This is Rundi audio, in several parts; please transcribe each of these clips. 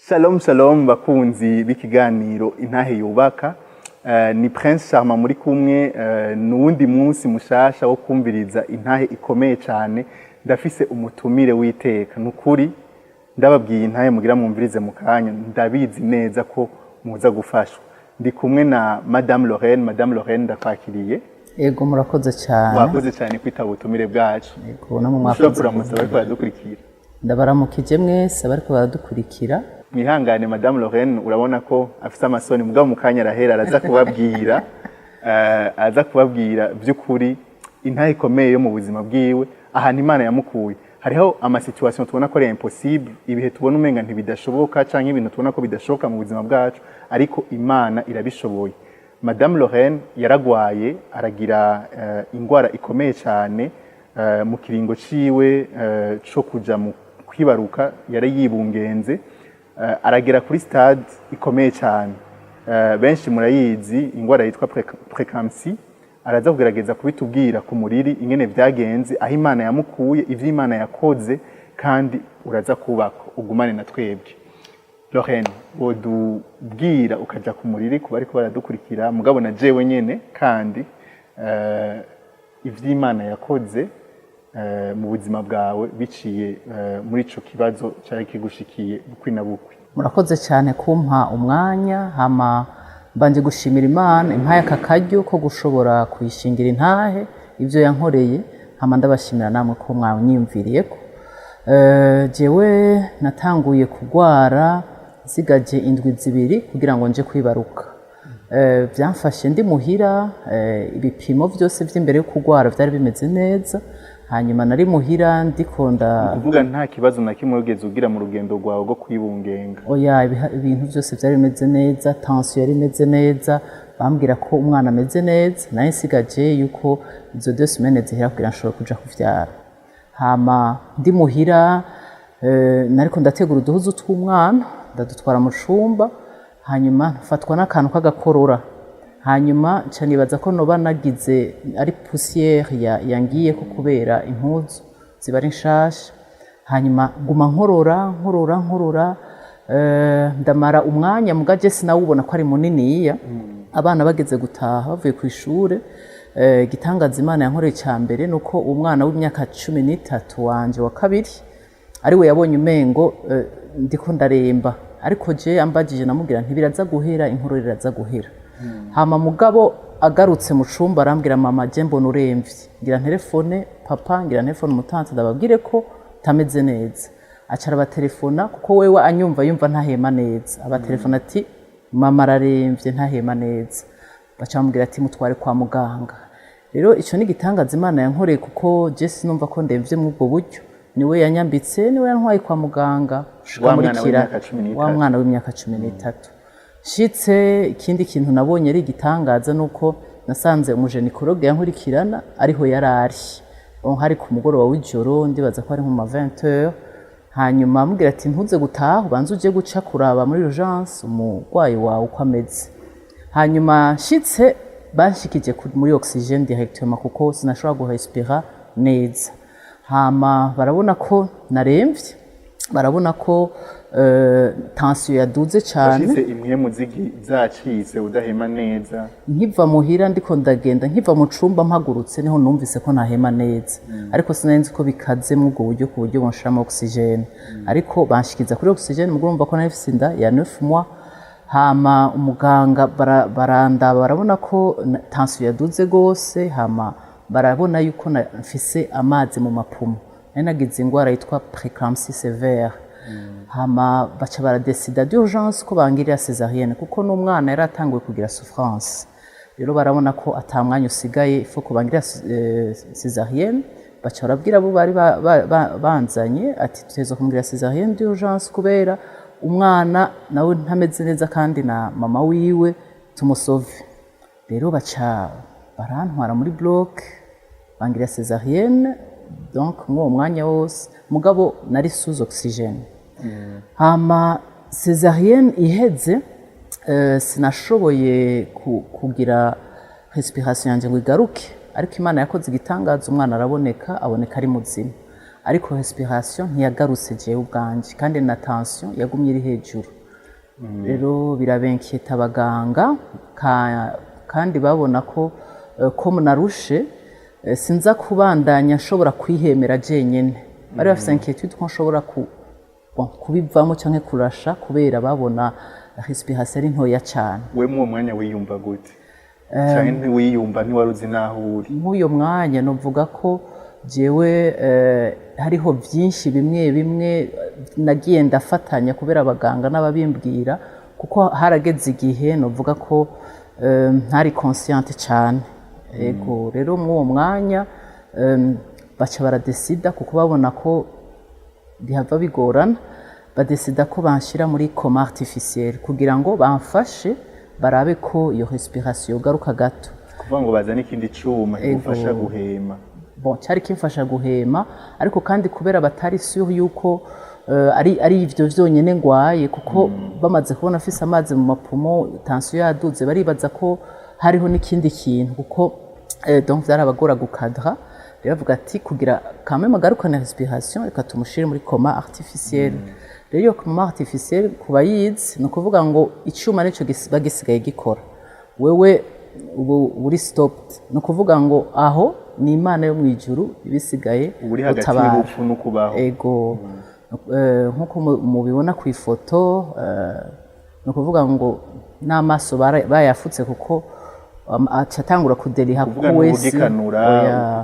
Shalom shalom bakunzi b'ikiganiro intahe yubaka ni Prince Charmant muri kumwe n'uwundi munsi mushasha wo kumviriza intahe ikomeye cyane ndafise umutumire witeka nukuri ndababwiye intahe mugira mwumvirize mu kanya ndabizi neza ko muza gufashwa ndi kumwe na Madame Lorraine ndakwakiriye. Yego murakoze cyane. Wakoze cyane kwitaba ubutumire bwacu. Yego namwe mwakoze bariko baradukurikira. Ndabaramukije mwese bariko baradukurikira. Mwihangane Madame Lorraine urabona ko afite amasoni mugabo mu kanya arahera aza kubabwira by'ukuri intahe ikomeye yo mu buzima bwiwe ahantu Imana yamukuye. Hariho ama situation tubona ko ari impossible, ibihe tubona umenga ntibidashoboka canke ibintu tubona ko bidashoboka mu buzima bwacu, ariko Imana irabishoboye. Madame Lorraine yaragwaye aragira ingwara ikomeye cyane mu kiringo ciwe co kuja mu kwibaruka yari yibungenze, aragera kuri stade ikomeye cyane. Benshi murayizi ingwara yitwa preeclampsia, araza kugerageza kubitubwira ku muriri ingene vyagenze aho Imana yamukuye ivyo Imana yakoze, kandi uraza kubaka ugumane na twebwe. Lorraine, wodubwira ukaja ku muriri kuba ariko baradukurikira mugabo na jewe nyene kandi ivyo Imana yakoze mu buzima bwawe biciye muri ico kibazo cyari kigushikiye bukwi na bukwi. Murakoze cyane kumpa umwanya, hama mbanje gushimira Imana impaye aka karyo ko gushobora kuyishingira intahe ivyo yankoreye, hama ndabashimira namwe ko mwanyimviriyeko. Jewe natanguye kugwara sigaje indwi zibiri kugira ngo nje kwibaruka. Byamfashe ndi muhira, ibipimo byose by'imbere yo kugwara byari bimeze neza, hanyuma nari muhira ndikonda kuvuga nta kibazo na kimwe ugeze ugira mu rugendo rwawe rwo kwibungenga. Oya, ibintu byose byari bimeze neza, tension yari imeze neza, bambwira ko umwana ameze neza, naye sigaje yuko izo 2 semaines zihera kugira nshobora kuja kuvyara. Hama ndi muhira nariko ndategura uduhuzu tw'umwana ndadutwara mu cumba, hanyuma nfatwa n'akantu k'agakorora, hanyuma nca nibaza ko noba nagize ari poussière yangiye ko kubera impuzu ziba ari nshasha, hanyuma nguma nkorora ndamara umwanya mugaje sinawubona ko ari muniniya. Abana bageze gutaha bavuye ku ishure, gitangaza Imana yankoreye cyambere nuko umwana w'imyaka 13 wanje wa kabiri ari we yabonye umengo ndiko ndaremba, ariko je ambagije namubwira ntibiraza guhera, inkuru iraza guhera. Hama mugabo agarutse mu cumba arambwira mama je mbona uremvye, ngira telefone papa, ngira telefone mutante ndababwire ko tameze neza. Acara abatelefona kuko wewe anyumva yumva ntahema neza, abatelefona ati mama araremvye ntahema neza, bacamubwira ati mutware kwa muganga. Rero ico ni gitangaza Imana yankoreye kuko je sinumva ko ndemvye mu ubwo buryo, niwe yanyambitse, niwe yantwaye kwa muganga shukamurikira wa mwana w'imyaka 13. Shitse ikindi kintu nabonye ari gitangaza nuko nasanze umujenikologe yankurikirana ariho yarari, hari ku mugoroba w'ijoro ndibaza ko ari nko 20h. Hanyuma amubwira ati ntuze gutaha ubanze uje guca kuraba muri urgence umurwayi wawe uko ameze. Hanyuma shitse banshikije muri oxygene directement kuko sinashobora guhespira neza. Hama barabona ko naremvye, barabona ko tension yaduze cyane. Washitse imwe muzigi zacitse udahema neza. Nkiva muhira ndiko ndagenda, nkiva mu cumba mpagurutse niho numvise ko ntahema neza, ariko sinenzi ko bikaze mu ubwo buryo ku buryo bonshiramo oxygene. Ariko banshikiza kuri oxygene mugurumva ko nafise inda ya 9 mois. Hama umuganga barandaba barabona ko tension yaduze gose, hama barabona yuko nafise amazi mu mapumo, nari nagize ingwara yitwa preeclampsia sévère. Hama baca baradesida d'urgence ko bangirira césarienne kuko n'umwana yari atanguye kugira souffrance. Rero barabona ko atamwanya usigaye ifo ko bangirira césarienne, baca barabwira abo bari banzanye ati tutezo kumgira césarienne d'urgence kubera umwana nawe ntameze neza kandi na mama wiwe tumusove. Rero baca barantwara muri bloc bangirira césarienne, donc mu mwanya wose mugabo nari sous oxygène. Hama césarienne iheze, sinashoboye kugira respiration yanje ngo igaruke, ariko Imana yakoze igitangaza umwana araboneka, aboneka ari muzima. ariko respiration ntiyagarutse jewe ubwanje kandi na tension yagumye iri hejuru rero birabenketa abaganga kandi babona ko narushe sinza kubandanya nshobora kwihemera jenyine bari bafite inquiétude ko nshobora kubivamo cyangwa kurasha kubera babona respiration ari ntoya cyane. We mu mwanya wiyumva gute cyane ntiwiyumva ntiwaruzi naho uri? Nk'uyo mwanya novuga ko jewe hariho byinshi bimwe nagiye ndafatanya kubera abaganga n'ababimbwira kuko harageze igihe novuga ko ntari consciente cyane. Ego rero mw'uwo mwanya baca baradesida kuko babona ko bihava bigorana badesida ko banshira muri coma artificielle kugira ngo bamfashe barabe ko iyo respiration garuka gato, kuvuga ngo bazane ikindi cyuma kigufasha guhema. Bon, cyari kimfasha guhema ariko kandi kubera batari sûr yuko ari ivyo vyonyene ngwaye kuko bamaze kubona afise amazi mu mapumo tension yaduze baribaza ko hariho n'ikindi kintu kuko donc vyarabagora gukadra rero bavuga ati kugira kame magarukana respiration reka tumushire muri coma artificielle. Rero iyo coma artificielle kuba yize no kuvuga ngo icyuma nico bagisigaye gikora wewe ubu uri stopped no kuvuga ngo aho ni Imana yo mwijuru ibisigaye utabara no kubaho. Ego nkuko mubibona ku ifoto no kuvuga ngo n'amaso bayafutse kuko acatangura kuderiha kuko wese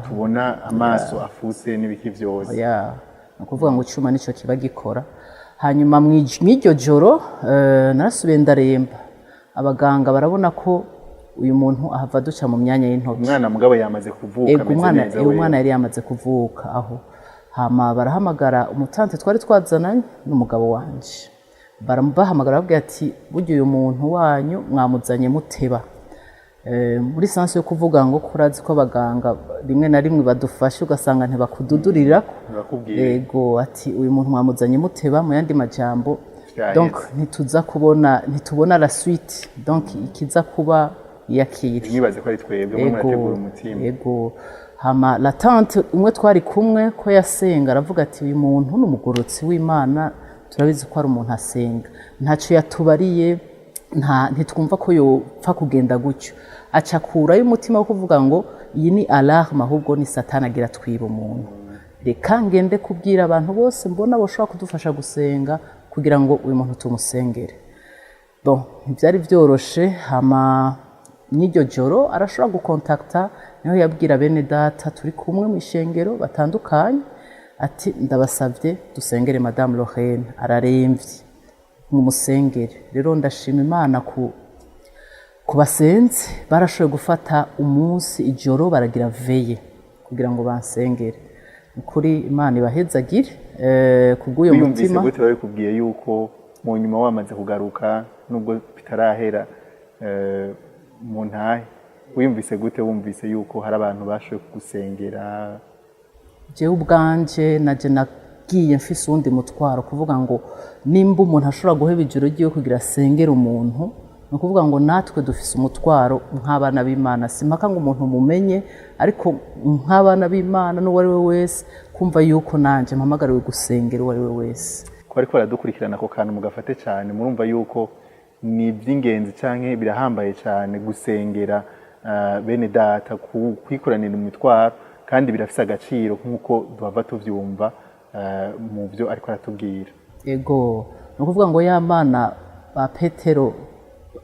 tubona amaso afuse n'ibiki byose. No kuvuga ngo icyuma nico kiba gikora. Hanyuma mw'iryo joro narasubiye ndaremba abaganga barabona ko uyu muntu ahava duca mu myanya y'intoki. Umwana mugabo yamaze kuvuka umwana yari yamaze kuvuka aho hama barahamagara umutante twari twazananye n'umugabo wanje baramubahamagara babwira ati burya uyu muntu wanyu mwamuzanye muteba muri sansi yo kuvuga ngo kurazi ko abaganga rimwe na rimwe badufasha ugasanga ntibakududurira. Ego ati uyu muntu mwamuzanye muteba mu yandi majambo donc ntitubona la suite donc ikiza kuba yakiri. Nibaze ko ari twebwe murategura umutima. Ego hama la tante umwe twari kumwe ko yasenga aravuga ati uyu muntu n'umugorotsi w'Imana turabizi ko ari umuntu asenga ntaco yatubariye ntitwumva ko yopfa kugenda gutyo acakura y'umutima wo kuvuga ngo iyi ni alarme ahubwo ni satani agira twiba umuntu reka ngende kubwira abantu bose mbona boshobora kudufasha gusenga kugira ngo uyu muntu tumusengere. Bon ntibyari byoroshe hama n'iryo joro arashobora gukontakta niho yabwira bene data turi kumwe mu ishengero batandukanye ati ndabasabye dusengere Madame Lorraine araremvye mu musengere. Rero ndashima Imana ku basenze barashoboye gufata umunsi ijoro baragira veye kugira ngo bansengere kuri Imana ibahezagire kubw'uyo mutima. Gute bari kubwiye yuko mu nyuma wamaze kugaruka nubwo bitarahera mu ntahe wiyumvise gute wumvise yuko hari abantu bashoboye kugusengera? Jewe ubwanje naje nagiye mfise uwundi mutwaro kuvuga ngo nimba umuntu ashobora guheba ijoro ryiwe kugira asengere umuntu ni ukuvuga ngo natwe dufise umutwaro nk'abana b'Imana simpaka ngo umuntu mumenye ariko nk'abana b'Imana n'uwo ari we wese kumva yuko nanje mpamagariwe gusengera uwo ari we wese. Ko ariko baradukurikirana ako kantu mugafate cyane murumva yuko ni iby'ingenzi cyane birahambaye cyane gusengera bene data kwikoranira imitwaro kandi birafise agaciro nk'uko duhava tuvyumva mu byo ariko aratubwira. Ego no kuvuga ngo ya Mana ba Petero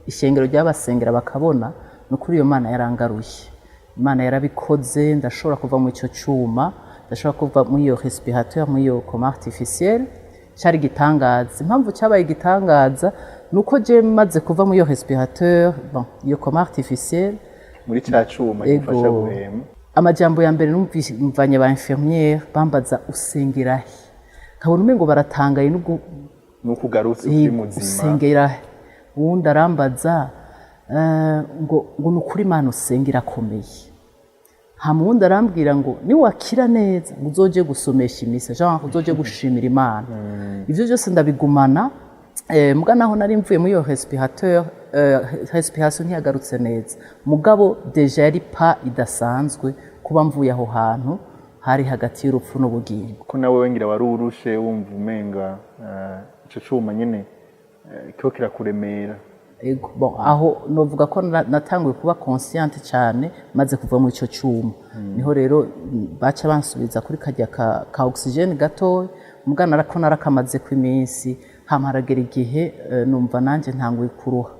ishengero ry'abasengera bakabona no kuri iyo Mana yarangaruye. Imana yarabikoze ndashobora kuva mu ico cyuma ndashobora kuva mu iyo respirateur mu iyo coma artificielle cyari gitangaza. Impamvu cyabaye gitangaza nuko je maze kuva mu iyo respirateur bon iyo coma artificielle muri cya cyuma gifasha guhema. Amajambo ya mbere numvanye ba infirmière bambaza usengera he kabone umengo baratangaye nuko ugarutse uri muzima usengera wundi arambaza ngo nukuri Imana usengera akomeye. Hamundi arambwira ngo ni wakira neza ngo uzoje gusomesha imisa genre uzoje gushimira Imana. Ivyo byose ndabigumana mbwa naho nari mvuye muri iyo respirateur respiration ntiyagarutse neza mugabo deja yari pa idasanzwe kuba mvuye aho hantu hari hagati y'urupfu n'ubugingo. ko nawe wengira wari urushe wumva umenga ico cuma nyene kiko kirakuremera. Ego, bon, aho novuga ko natanguye kuba consciente cyane maze kuva mu ico cuma. Niho rero baca bansubiza kuri kajya ka oxygene gato, mugana arako narakamaze ku iminsi, hamaragera igihe numva nanje ntanguye kuruha.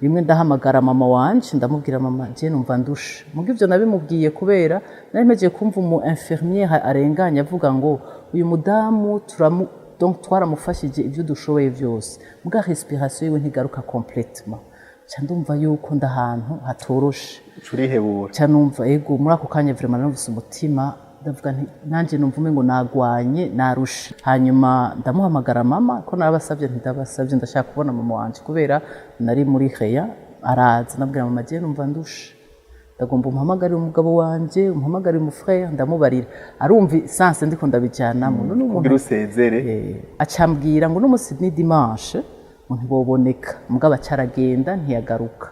Rimwe ndahamagara mama wanje ndamubwira mama je numva ndusha. Mugo ivyo nabimubwiye kubera narimejeye kumva umu infirmier arenganya avuga ngo uyu mudamu donc twaramufashije ivyo dushoboye vyose muga respiration yiwe ntigaruka complètement ca ndumva yuko ndahantu hatoroshe urihebura ca numva ego muri ako kanya vraiment numvise umutima ndavuga nti nanje numva umengo nagwanye narushe hanyuma ndamuhamagara mama ko narabasavye ndabasavye ndashaka kubona mama wanje kubera nari muri Heya araza nabwira mama je numva ndushe ndagomba umuhamagarira umugabo wanje umuhamagarira umufrère ndamubarira arumva sanse ndiko ndabijana mu kugira usezere acambwira ngo n'umusi ni dimanche ntiboboneka mugabo acaragenda ntiyagaruka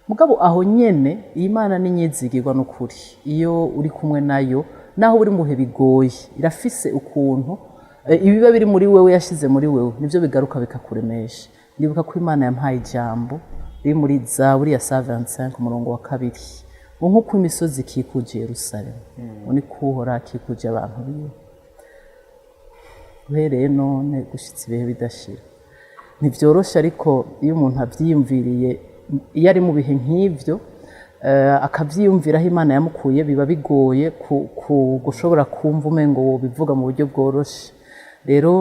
mugabo aho nyene Imana ni nyizigirwa n'ukuri iyo uri kumwe nayo naho uri muhe bigoye irafise ukuntu ibiba biri muri wewe yashize muri wewe nivyo bigaruka bikakuremesha ndibuka ko Imana yampaye ijambo riri muri Zaburi ya 125 umurongo wa 2 nk'uko imisozi ikikuje Yerusalemu ni kuhora akikuje abantu biwe uhereye none gushitsa ibihe bidashira ntivyoroshe ariko iyo umuntu avyiyumviriye iyo ari mu bihe nk'ivyo akavyiyumviraho Imana yamukuye biba bigoye gushobora kumva umengo wobivuga mu buryo bworoshe rero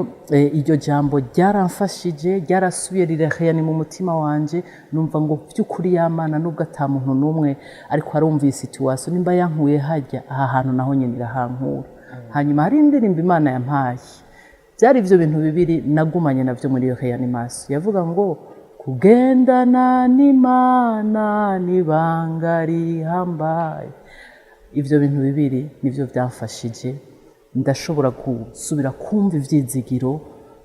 iryo jambo ryaramfashije ryarasubiye riraheyani mu mutima wanje numva ngo by'ukuri y'Amana nubwo ata muntu numwe ariko arumva situation nimba yankuye hajya aha hantu naho nyine irahankura hanyuma hari indirimbo Imana yampaye byari ivyo bintu bibiri nagumanye navyo muri iyo reanimation yavuga ngo kugendana n'Imana nibanga rihambaye ivyo bintu bibiri nivyo byamfashije ndashobora gusubira kumva ivyizigiro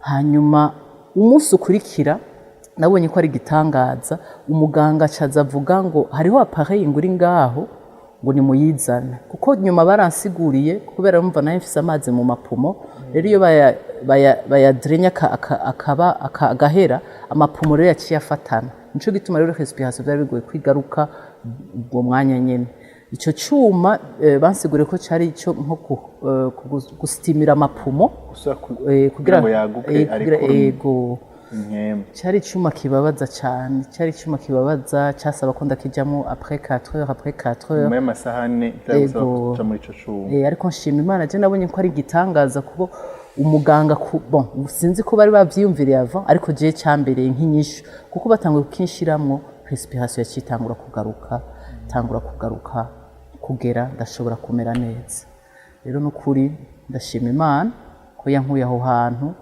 hanyuma umunsi ukurikira nabonye ko ari gitangaza umuganga acaza avuga ngo hariho appareil nguri ngaho ngo ni muyizana kuko nyuma baransiguriye kubera numva nayo mfise amazi mu mapumo rero iyo bayadrenya akagahera amapumo rero yaciye afatana nico gituma rero respiration byari bigoye kwigaruka ubwo mwanya nyene ico cuma bansigure ko cari ico nko gustimira amapumo kugira ngo yaguke ariko cari icuma kibabaza cyane cari icuma kibabaza cyasaba ko ndakijamo après 4 heures mu masahane byagusaba muri ico cuma ariko nshima Imana je nabonye ko ari gitangaza kuko umuganga bon sinzi ko bari bavyiyumviriye avant ariko je cyambereye nk'inyishu kuko batanguye kukinshiramwo respiration yacitangura kugaruka kugera ndashobora kumera neza rero nukuri ndashima Imana ko yankuye aho hantu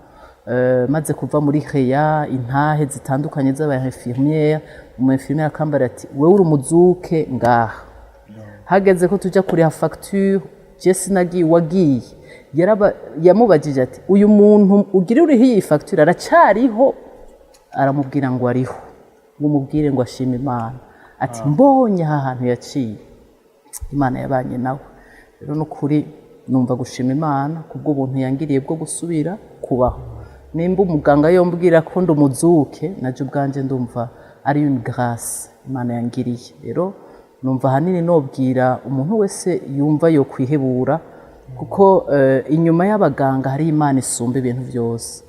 maze kuva muri Heya intahe zitandukanye z'abainfirmière umuinfirmière akambara ati wewe uri umuzuke ngaha hageze ko tuja kuri ha facture je sinagiye wagiye yamubajije ati uyu muntu ugire uri iyi facture aracariho aramubwira ngo ariho ngo mubwire ngo ashima Imana ati mbonye aha hantu yaciye Imana yabanye nawe rero nukuri numva gushima Imana kubwo buntu yangiriye bwo gusubira kubaho nimba umuganga yombwira ko ndumuzuke naje ubwanje ndumva ari une grâce Imana yangiriye rero numva hanini nobwira umuntu wese yumva yo kwihebura kuko inyuma y'abaganga hari Imana isumba ibintu byose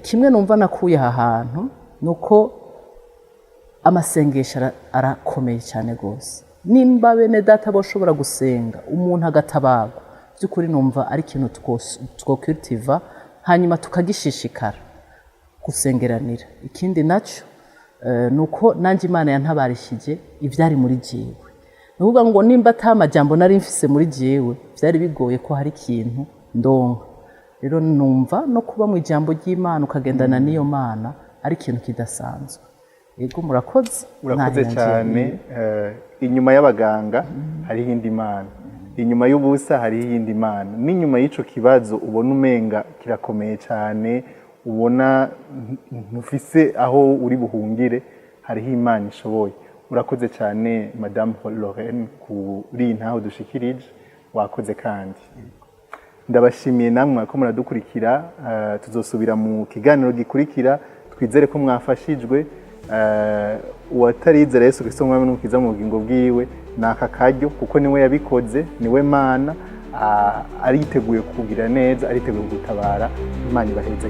kimwe numva nakuye aha hantu nuko amasengesho arakomeye cyane gose nimba bene data boshobora gusenga umuntu agatabagwa by'ukuri numva ari ikintu twokultiva hanyuma tukagishishikara gusengeranira ikindi naco nuko nanje Imana yantabarishije ivyari muri jewe nuvuga ngo nimba atamajambo nari mfise muri jewe byari bigoye ko hari ikintu ndonka rero numva no kuba mu ijambo ry'Imana ukagendana n'iyo Mana ari ikintu kidasanzwe yego murakoze cyane inyuma y'abaganga hari iyindi Mana inyuma y'ubusa hari iyindi Mana n'inyuma y'ico kibazo ubona umenga kirakomeye cyane ubona ntufise aho uri buhungire hariho Imana ishoboye urakoze cyane Madame Lorraine kuri ntaho dushikirije wakoze kandi ndabashimiye namwe ko muradukurikira, tuzosubira mu kiganiro gikurikira, twizere ko mwafashijwe. Uwatarizera Yesu Kristo mwami n'umukiza mu bugingo bwiwe naka karyo, kuko niwe yabikoze, niwe Mana, ariteguye kugira neza, ariteguye gutabara. Imana ibaheze.